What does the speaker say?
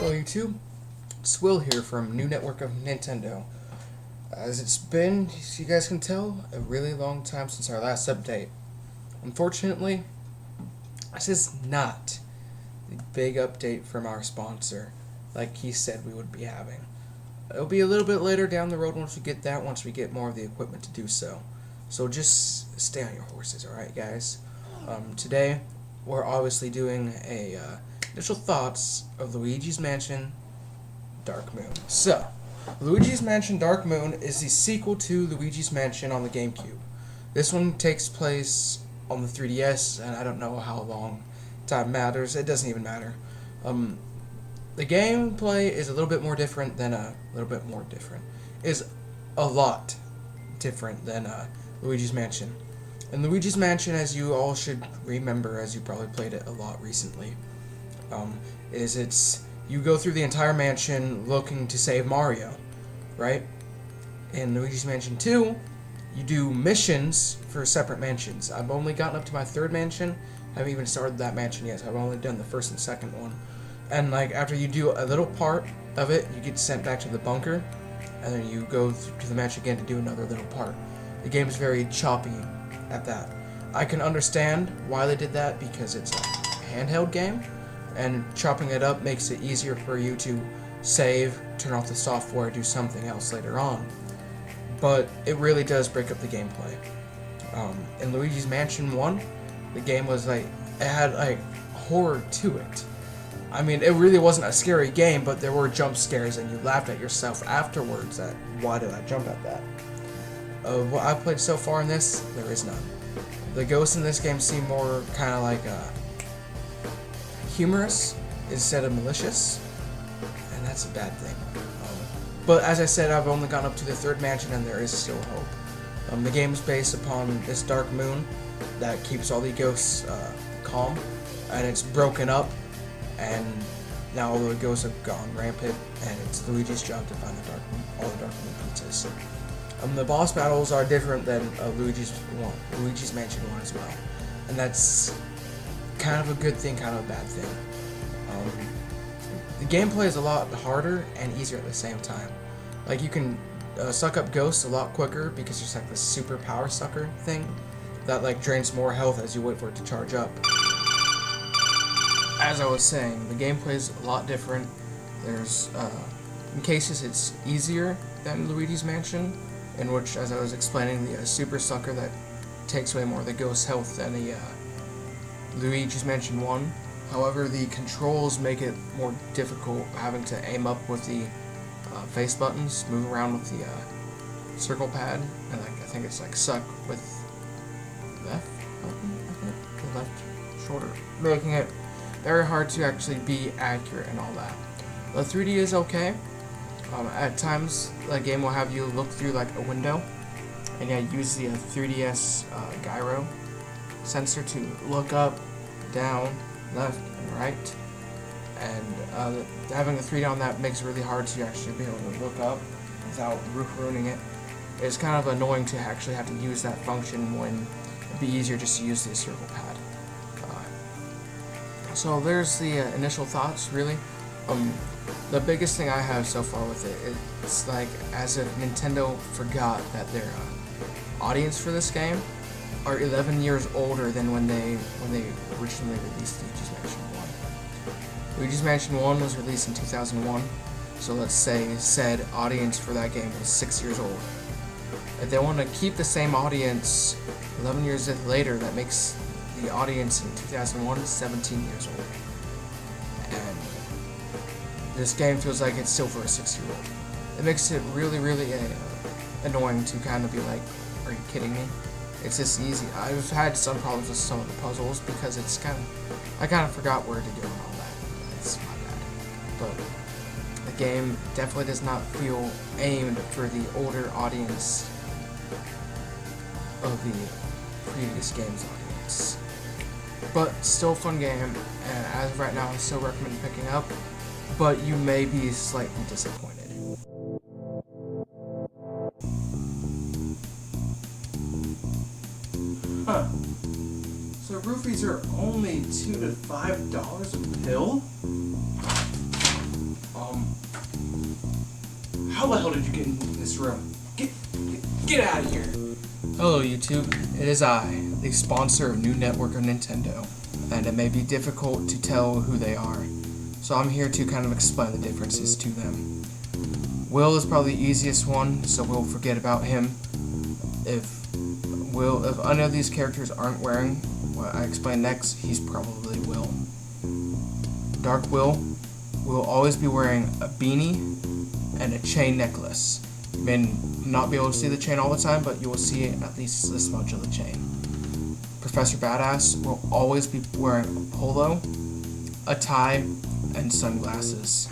Hello YouTube, it's Will here from New Network of Nintendo. As it's been, as you guys can tell, a really long time since our last update. Unfortunately, this is not the big update from our sponsor, like he said we would be having. It'll be a little bit later down the road once we get more of the equipment to do so. So just stay on your horses, alright guys? Today, we're obviously doing a initial thoughts of Luigi's Mansion Dark Moon. So, Luigi's Mansion Dark Moon is the sequel to Luigi's Mansion on the GameCube. This one takes place on the 3DS, and I don't know how long time matters. It doesn't even matter. The gameplay is a lot different than Luigi's Mansion. And Luigi's Mansion, as you all should remember, as you probably played it a lot recently, you go through the entire mansion looking to save Mario, right? In Luigi's Mansion 2, you do missions for separate mansions. I've only gotten up to my third mansion. I haven't even started that mansion yet, so I've only done the first and second one. And after you do a little part of it, you get sent back to the bunker, and then you go to the mansion again to do another little part. The game is very choppy at that. I can understand why they did that, because it's a handheld game, and chopping it up makes it easier for you to save, turn off the software, do something else later on. But it really does break up the gameplay. In Luigi's Mansion 1, the game was it had horror to it. I mean, it really wasn't a scary game, but there were jump scares, and you laughed at yourself afterwards at why did I jump at that. What I've played so far in this, there is none. The ghosts in this game seem more kind of humorous instead of malicious, and that's a bad thing. But as I said, I've only gone up to the third mansion, and there is still hope. The game is based upon this dark moon that keeps all the ghosts calm, and it's broken up, and now all the ghosts have gone rampant, and it's Luigi's job to find all the dark moon pieces. The boss battles are different than Luigi's Mansion 1 as well, and that's kind of a good thing, kind of a bad thing. The gameplay is a lot harder and easier at the same time. You can suck up ghosts a lot quicker because there's this super power sucker thing that drains more health as you wait for it to charge up. As I was saying, the gameplay is a lot different. There's in cases it's easier than Luigi's Mansion, in which, as I was explaining, the super sucker that takes away more of the ghost health than the Luigi's Mansion 1. However, the controls make it more difficult, having to aim up with the face buttons, move around with the circle pad, and I think it's suck with left button, the left shoulder, making it very hard to actually be accurate and all that. The 3D is okay. At times, the game will have you look through a window, and use the 3DS gyro sensor to look up, down, left, and right. And having a 3D on that makes it really hard to actually be able to look up without ruining it. It's kind of annoying to actually have to use that function when it'd be easier just to use the circle pad. So there's the initial thoughts, really. The biggest thing I have so far with it, it's as if Nintendo forgot that their audience for this game are 11 years older than when they originally released Luigi's Mansion 1. Luigi's Mansion 1 was released in 2001, so let's say said audience for that game was 6 years old. If they want to keep the same audience 11 years later, that makes the audience in 2001 17 years old. And this game feels like it's still for a 6-year-old. It makes it really, really annoying to kind of be are you kidding me? It's this easy. I've had some problems with some of the puzzles because I kind of forgot where to go and all that. It's my bad. But the game definitely does not feel aimed for the older audience of the previous game's audience. But still a fun game, and as of right now, I still recommend picking up, but you may be slightly disappointed. Huh. So roofies are only $2 to $5 a pill? How the hell did you get in this room? Get out of here! Hello YouTube, it is I, the sponsor of New Network of Nintendo, and it may be difficult to tell who they are, so I'm here to kind of explain the differences to them. Will is probably the easiest one, so we'll forget about him. If any of these characters aren't wearing what I explain next, he's probably Will. Dark Will always be wearing a beanie and a chain necklace. You may not be able to see the chain all the time, but you will see at least this much of the chain. Professor Badass will always be wearing a polo, a tie, and sunglasses.